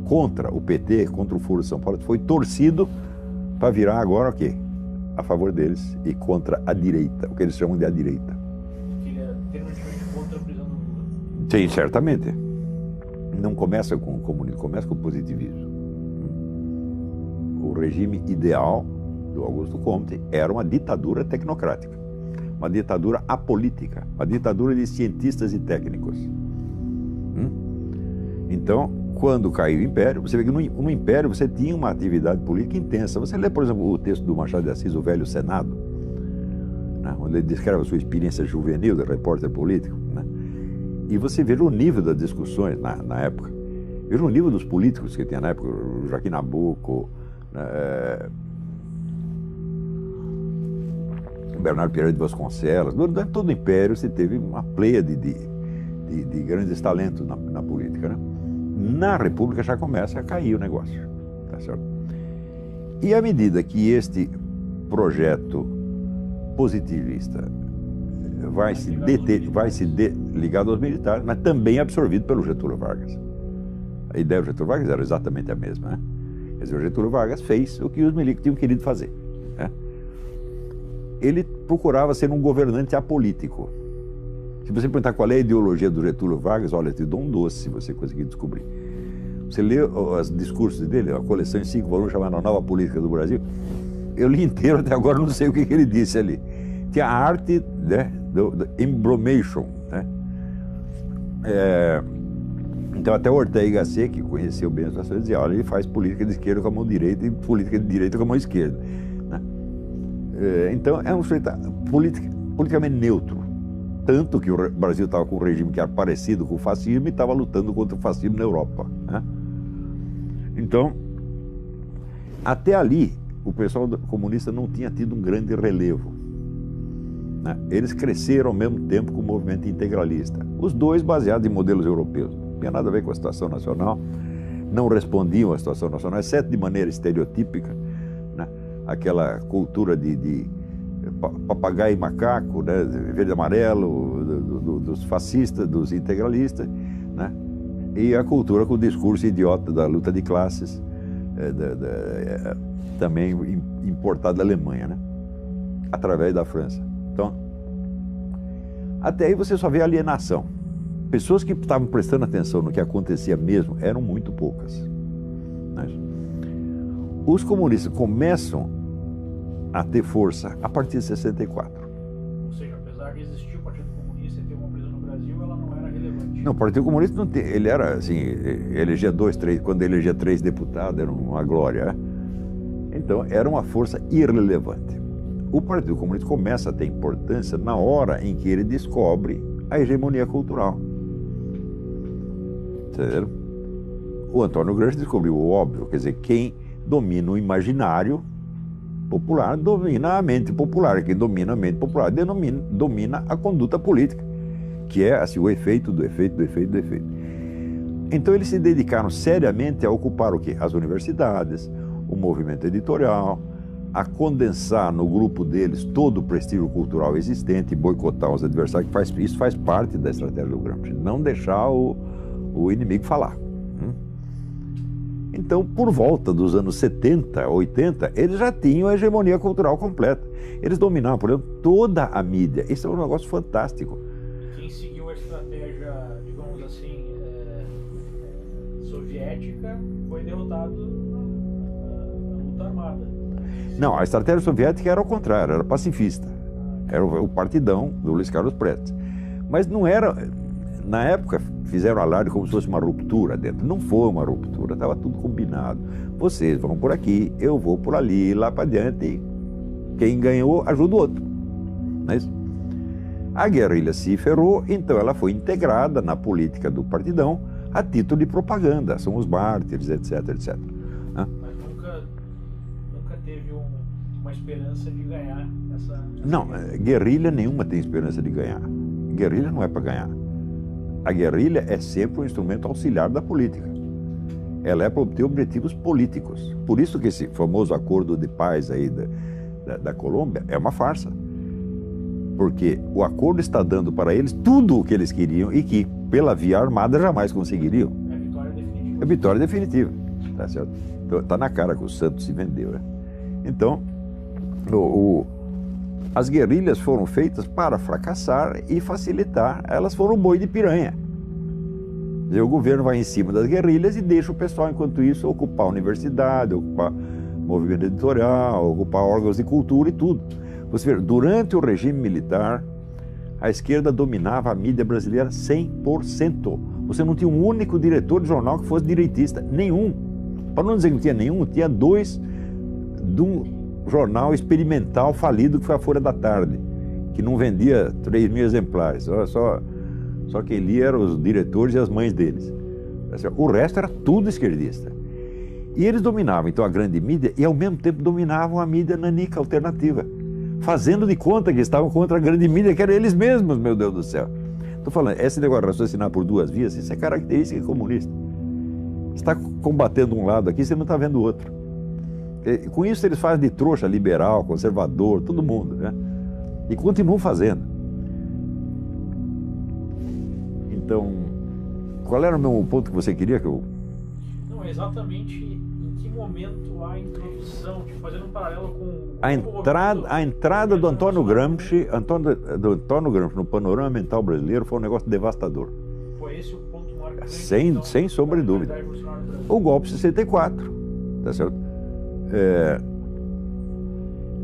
contra o PT, contra o Foro de São Paulo, foi torcido para virar agora o quê? A favor deles e contra a direita, o que eles chamam de a direita. Que ele é terminantemente contra a prisão do Lula. Sim, certamente. Não começa com o comunismo, começa com o positivismo. O regime ideal do Augusto Comte era uma ditadura tecnocrática, uma ditadura apolítica, uma ditadura de cientistas e técnicos. Então, quando caiu o Império, você vê que no Império você tinha uma atividade política intensa. Você lê, por exemplo, o texto do Machado de Assis, O Velho Senado, onde ele descreve a sua experiência juvenil de repórter político, e você vê o nível das discussões na época. Veja o nível dos políticos que tinha na época, o Joaquim Nabuco, o Bernardo Pereira de Vasconcelos. Durante todo o Império você teve uma pleiade de grandes talentos na política. Na República já começa a cair o negócio. tá certo? E à medida que este projeto positivista vai se ligado aos militares, mas também absorvido pelo Getúlio Vargas. A ideia do Getúlio Vargas era exatamente a mesma, né? Quer dizer, o Getúlio Vargas fez o que os milicos tinham querido fazer, né? Ele procurava ser um governante apolítico. Se você perguntar qual é a ideologia do Getúlio Vargas, olha, eu te dou um doce se você conseguir descobrir. Você lê os discursos dele, a coleção em 5 volumes chamada Nova Política do Brasil, eu li inteiro, até agora não sei o que ele disse ali. Tinha a arte, né, do embromation, né? Então até o Ortega y Gasset, que conheceu bem a situação, dizia, olha, ele faz política de esquerda com a mão direita e política de direita com a mão esquerda, né? Então é um sujeito politicamente neutro. Tanto que o Brasil estava com um regime que era parecido com o fascismo e estava lutando contra o fascismo na Europa, né? Então, até ali, o pessoal comunista não tinha tido um grande relevo, né? Eles cresceram ao mesmo tempo com o movimento integralista. Os dois baseados em modelos europeus. Não tinha nada a ver com a situação nacional, não respondiam à situação nacional, exceto de maneira estereotípica, né? Aquela cultura de papagaio e macaco, né? Verde e amarelo, dos fascistas, dos integralistas, né? E a cultura com o discurso idiota da luta de classes, também importada da Alemanha, né? Através da França. Então, até aí você só vê alienação. Pessoas que estavam prestando atenção no que acontecia mesmo eram muito poucas, né? Os comunistas começam a ter força a partir de 64. Ou seja, apesar de existir o Partido Comunista e ter uma prisão no Brasil, ela não era relevante. Não, o Partido Comunista não tem, ele era assim, elegia 2, 3, quando elegia 3 deputados, era uma glória, né? Então era uma força irrelevante. O Partido Comunista começa a ter importância na hora em que ele descobre a hegemonia cultural. Entendeu? O Antônio Gramsci descobriu o óbvio, quer dizer, quem domina o imaginário popular domina a mente popular, quem domina a mente popular domina a conduta política, que é assim, o efeito do efeito do efeito do efeito. Então eles se dedicaram seriamente a ocupar o quê? As universidades, o movimento editorial, a condensar no grupo deles todo o prestígio cultural existente e boicotar os adversários, isso faz parte da estratégia do Gramsci, não deixar o inimigo falar. Então, por volta dos anos 70, 80, eles já tinham a hegemonia cultural completa. Eles dominavam, por exemplo, toda a mídia. Isso é um negócio fantástico. Quem seguiu a estratégia, digamos assim, soviética, foi derrotado na luta armada. Não, a estratégia soviética era ao contrário, era pacifista. Era o partidão do Luiz Carlos Prestes. Mas não era... Na época, fizeram alarde como se fosse uma ruptura dentro. Não foi uma ruptura, estava tudo combinado. Vocês vão por aqui, eu vou por ali, lá para diante. Quem ganhou, ajuda o outro. Não é isso? A guerrilha se ferrou, então ela foi integrada na política do partidão a título de propaganda. São os mártires, etc, etc. Mas nunca teve uma esperança de ganhar essa Não, guerrilha nenhuma tem esperança de ganhar. Guerrilha não é para ganhar. A guerrilha é sempre um instrumento auxiliar da política. Ela é para obter objetivos políticos. Por isso que esse famoso acordo de paz aí da Colômbia é uma farsa. Porque o acordo está dando para eles tudo o que eles queriam e que, pela via armada, jamais conseguiriam. É vitória definitiva. É vitória definitiva. Tá certo? Então, tá na cara que o Santos se vendeu, né? Então, as guerrilhas foram feitas para fracassar e facilitar. Elas foram boi de piranha. E o governo vai em cima das guerrilhas e deixa o pessoal, enquanto isso, ocupar a universidade, ocupar movimento editorial, ocupar órgãos de cultura e tudo. Você vê, durante o regime militar, a esquerda dominava a mídia brasileira 100%. Você não tinha um único diretor de jornal que fosse direitista. Nenhum. Para não dizer que não tinha nenhum, tinha 2 de um jornal experimental falido que foi a Folha da Tarde, que não vendia 3.000 exemplares. Só quem lia eram os diretores e as mães deles. O resto era tudo esquerdista. E eles dominavam, então, a grande mídia e, ao mesmo tempo, dominavam a mídia nanica alternativa, fazendo de conta que estavam contra a grande mídia, que eram eles mesmos, meu Deus do céu. Estou falando, esse negócio de raciocinar por 2 vias, isso é característica comunista. Você está combatendo um lado aqui, você não está vendo o outro. E, com isso eles fazem de trouxa liberal, conservador, todo mundo, né? E continuam fazendo. Então, qual era o meu ponto que você queria que eu... Não, é exatamente em que momento a introdução, tipo, fazendo um paralelo com... A entrada do Antônio Gramsci, no panorama mental brasileiro foi um negócio devastador. Foi esse o ponto marcante? Sem sombra de dúvida. O golpe de 64, tá certo?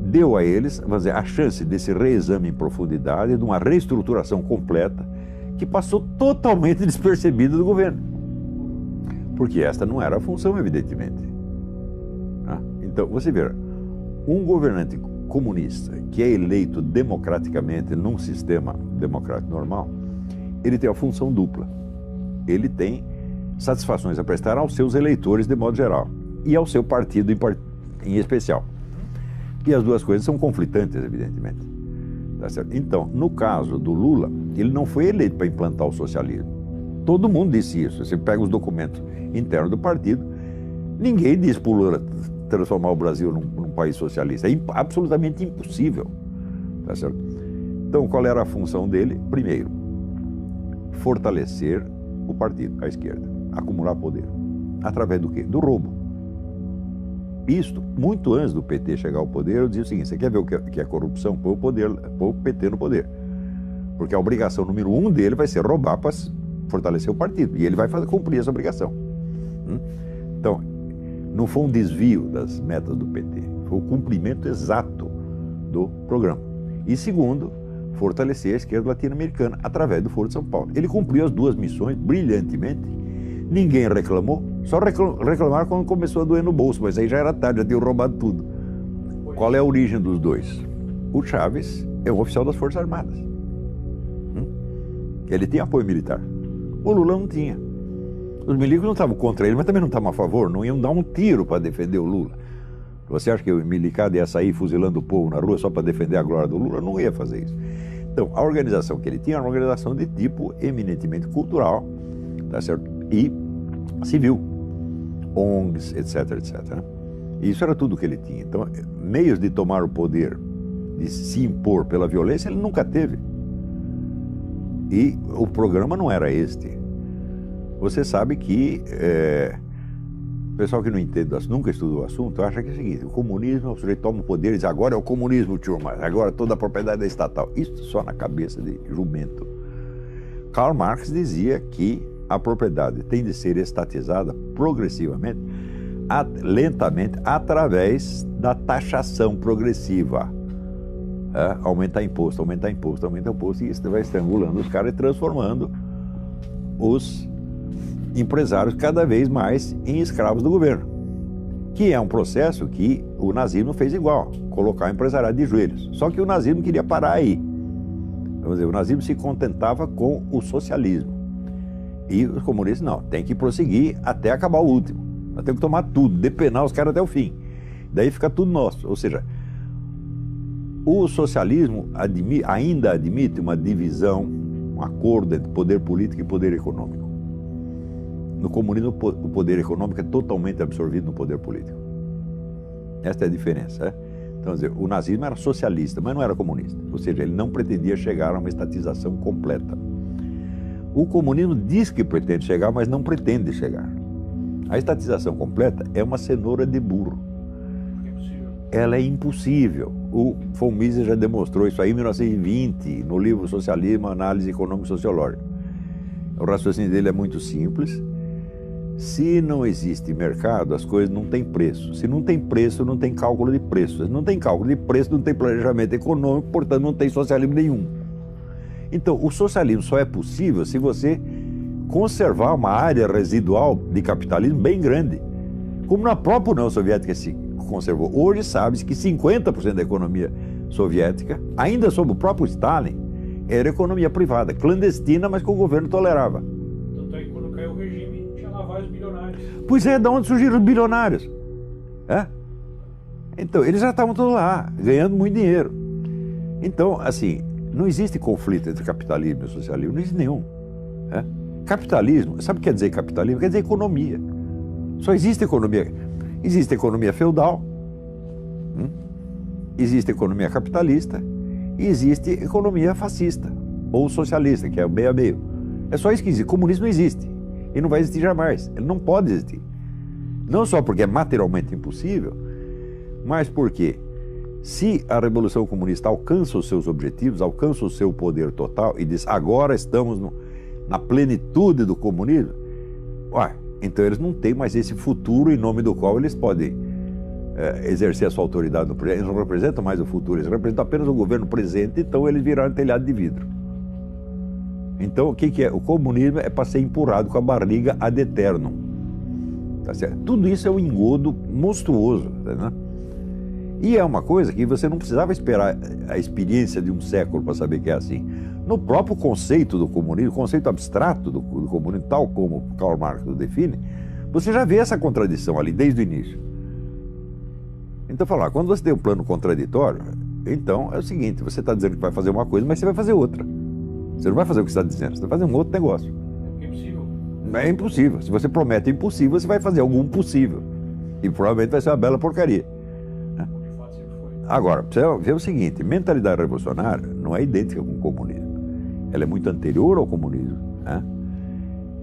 Deu a eles, vamos dizer, a chance desse reexame em profundidade, de uma reestruturação completa, que passou totalmente despercebida do governo. Porque esta não era a função, evidentemente. Então, você vê, um governante comunista que é eleito democraticamente num sistema democrático normal, ele tem a função dupla. Ele tem satisfações a prestar aos seus eleitores de modo geral e ao seu partido em especial. E as duas coisas são conflitantes, evidentemente. Tá certo? Então, no caso do Lula, ele não foi eleito para implantar o socialismo. Todo mundo disse isso. Você pega os documentos internos do partido, ninguém disse para o Lula transformar o Brasil num país socialista. É absolutamente impossível. Tá certo? Então, qual era a função dele? Primeiro, fortalecer o partido, a esquerda, acumular poder. Através do quê? Do roubo. Isto, muito antes do PT chegar ao poder, eu dizia o seguinte: você quer ver o que é corrupção? Põe o PT no poder. Porque a obrigação número 1 dele vai ser roubar para fortalecer o partido. E ele vai cumprir essa obrigação. Então, não foi um desvio das metas do PT, foi o cumprimento exato do programa. E segundo, fortalecer a esquerda latino-americana através do Foro de São Paulo. Ele cumpriu as duas missões brilhantemente. Ninguém reclamou, só reclamaram quando começou a doer no bolso, mas aí já era tarde, já tinham roubado tudo. Qual é a origem dos dois? O Chávez é um oficial das Forças Armadas. Ele tinha apoio militar. O Lula não tinha. Os milicos não estavam contra ele, mas também não estavam a favor, não iam dar um tiro para defender o Lula. Você acha que o milicado ia sair fuzilando o povo na rua só para defender a glória do Lula? Não ia fazer isso. Então, a organização que ele tinha era uma organização de tipo eminentemente cultural, tá certo? E civil, ONGs, etc, etc. Né? E isso era tudo que ele tinha. Então, meios de tomar o poder, de se impor pela violência, ele nunca teve. E o programa não era este. Você sabe que o pessoal que não entende, nunca estudou o assunto, acha que é o seguinte: o comunismo, o sujeito toma o poder e diz, agora é o comunismo, turma, agora toda a propriedade é estatal. Isso só na cabeça de jumento. Karl Marx dizia que a propriedade tem de ser estatizada progressivamente, lentamente, através da taxação progressiva. Aumentar imposto, aumentar imposto, aumentar imposto, e isso vai estrangulando os caras e transformando os empresários cada vez mais em escravos do governo. Que é um processo que o nazismo fez igual, colocar o empresariado de joelhos. Só que o nazismo queria parar aí. Vamos dizer, o nazismo se contentava com o socialismo. E os comunistas não, tem que prosseguir até acabar o último. Nós temos que tomar tudo, depenar os caras até o fim. Daí fica tudo nosso. Ou seja, o socialismo ainda admite uma divisão, um acordo entre poder político e poder econômico. No comunismo, o poder econômico é totalmente absorvido no poder político. Esta é a diferença. Então, quer dizer, o nazismo era socialista, mas não era comunista. Ou seja, ele não pretendia chegar a uma estatização completa. O comunismo diz que pretende chegar, mas não pretende chegar. A estatização completa é uma cenoura de burro. Ela é impossível. O von Mises já demonstrou isso aí em 1920, no livro Socialismo, Análise Econômico-Sociológica. O raciocínio dele é muito simples. Se não existe mercado, as coisas não têm preço. Se não tem preço, não tem cálculo de preço. Se não tem cálculo de preço, não tem planejamento econômico, portanto não tem socialismo nenhum. Então, o socialismo só é possível se você conservar uma área residual de capitalismo bem grande, como na própria União Soviética se conservou. Hoje sabe-se que 50% da economia soviética, ainda sob o próprio Stalin, era economia privada, clandestina, mas que o governo tolerava. Tanto é que quando caiu o regime, tinha lá vários bilionários. Pois é, de onde surgiram os bilionários? Então, eles já estavam todos lá, ganhando muito dinheiro. Então, assim, não existe conflito entre capitalismo e socialismo, não existe nenhum. Capitalismo, sabe o que quer dizer capitalismo? Quer dizer economia. Só existe economia. Existe economia feudal, existe economia capitalista e existe economia fascista ou socialista, que é o meio a meio. É só isso que existe. Comunismo não existe. E não vai existir jamais. Ele não pode existir. Não só porque é materialmente impossível, mas porque se a Revolução Comunista alcança os seus objetivos, alcança o seu poder total e diz, agora estamos na plenitude do comunismo, então eles não têm mais esse futuro em nome do qual eles podem exercer a sua autoridade no presente. Eles não representam mais o futuro, eles representam apenas o governo presente, então eles viraram telhado de vidro. Então o que é? O comunismo é para ser empurrado com a barriga ad eternum. Tá certo? Tudo isso é um engodo monstruoso, né? E é uma coisa que você não precisava esperar a experiência de um século para saber que é assim. No próprio conceito do comunismo, o conceito abstrato do comunismo, tal como Karl Marx o define, você já vê essa contradição ali desde o início. Então, quando você tem um plano contraditório, então é o seguinte, você está dizendo que vai fazer uma coisa, mas você vai fazer outra. Você não vai fazer o que você está dizendo, você vai fazer um outro negócio. É impossível. É impossível. Se você promete impossível, você vai fazer algum possível. E provavelmente vai ser uma bela porcaria. Agora, você vê o seguinte, mentalidade revolucionária não é idêntica com o comunismo. Ela é muito anterior ao comunismo, né?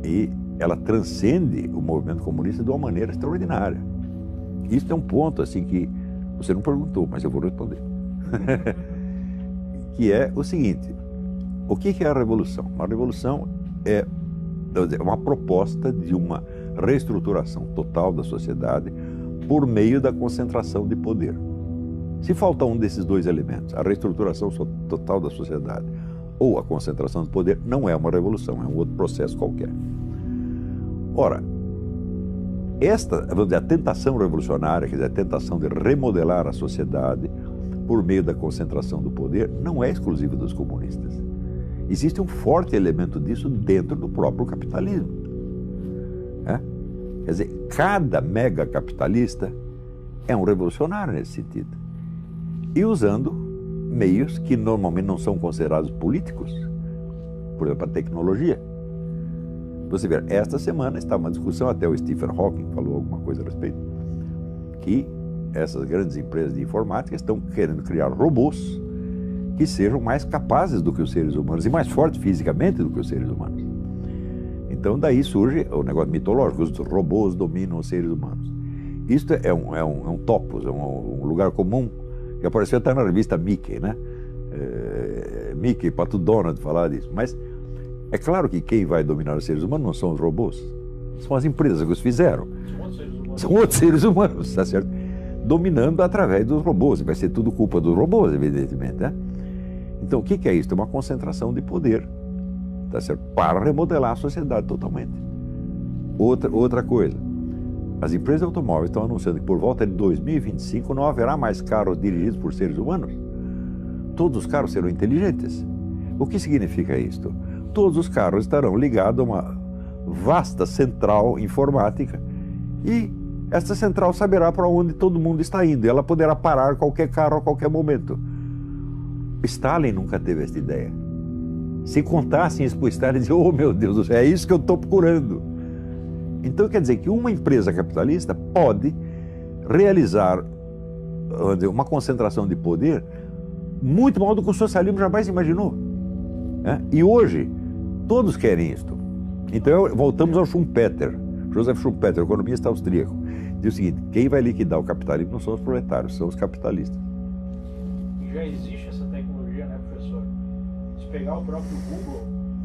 E ela transcende o movimento comunista de uma maneira extraordinária. Isso é um ponto assim que você não perguntou, mas eu vou responder. Que é o seguinte, o que é a revolução? Uma revolução é uma proposta de uma reestruturação total da sociedade por meio da concentração de poder. Se falta um desses dois elementos, a reestruturação total da sociedade ou a concentração de poder, não é uma revolução, é um outro processo qualquer. Ora, a tentação revolucionária, quer dizer, a tentação de remodelar a sociedade por meio da concentração do poder, não é exclusiva dos comunistas. Existe um forte elemento disso dentro do próprio capitalismo. Quer dizer, cada mega capitalista é um revolucionário nesse sentido. E usando meios que normalmente não são considerados políticos, por exemplo, a tecnologia. Você vê, esta semana está uma discussão, até o Stephen Hawking falou alguma coisa a respeito, que essas grandes empresas de informática estão querendo criar robôs que sejam mais capazes do que os seres humanos e mais fortes fisicamente do que os seres humanos. Então daí surge o negócio mitológico, os robôs dominam os seres humanos. Isto é um topos, é um lugar comum que apareceu até na revista Mickey, né? Mickey, Pato Donald falar disso. Mas é claro que quem vai dominar os seres humanos não são os robôs, são as empresas que os fizeram. São outros seres humanos, tá certo? Dominando através dos robôs. Vai ser tudo culpa dos robôs, evidentemente, né? Então o que é isso? É uma concentração de poder, tá certo? Para remodelar a sociedade totalmente. Outra coisa. As empresas de automóveis estão anunciando que por volta de 2025 não haverá mais carros dirigidos por seres humanos. Todos os carros serão inteligentes. O que significa isto? Todos os carros estarão ligados a uma vasta central informática e essa central saberá para onde todo mundo está indo e ela poderá parar qualquer carro a qualquer momento. Stalin nunca teve essa ideia. Se contassem isso para o Stalin, dizia, oh meu Deus do céu, é isso que eu estou procurando. Então quer dizer que uma empresa capitalista pode realizar uma concentração de poder muito maior do que o socialismo jamais imaginou. E hoje, todos querem isto. Então voltamos ao Schumpeter, Joseph Schumpeter, economista austríaco. Diz o seguinte, quem vai liquidar o capitalismo não são os proletários, são os capitalistas. Já existe essa tecnologia, né, professor? Se pegar o próprio Google,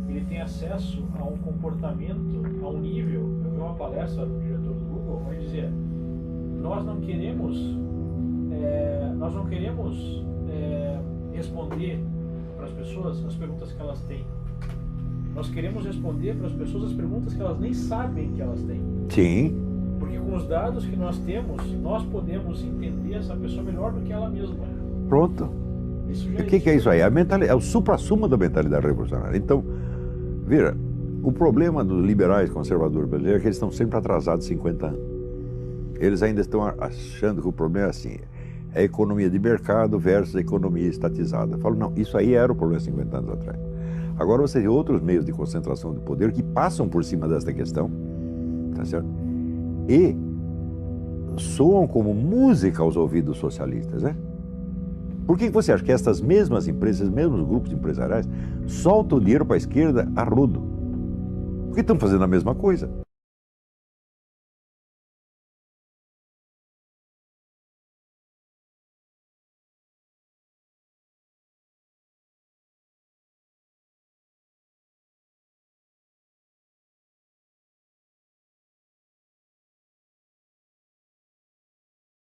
ele tem acesso a um comportamento, a um nível. Eu vi uma palestra do diretor do Google, onde dizia: nós não queremos responder para as pessoas as perguntas que elas têm. Nós queremos responder para as pessoas as perguntas que elas nem sabem que elas têm. Sim. Porque com os dados que nós temos, nós podemos entender essa pessoa melhor do que ela mesma. Pronto. O que é isso aí? É o supra-sumo da mentalidade revolucionária. Então, veja, o problema dos liberais conservadores brasileiros é que eles estão sempre atrasados 50 anos. Eles ainda estão achando que o problema é assim, é a economia de mercado versus a economia estatizada. Eu falo, não, isso aí era o problema 50 anos atrás. Agora você tem outros meios de concentração de poder que passam por cima desta questão, tá certo? e soam como música aos ouvidos socialistas, né? Por que você acha que estas mesmas empresas, mesmos grupos empresariais, soltam o dinheiro para a esquerda a rodo? Porque estão fazendo a mesma coisa.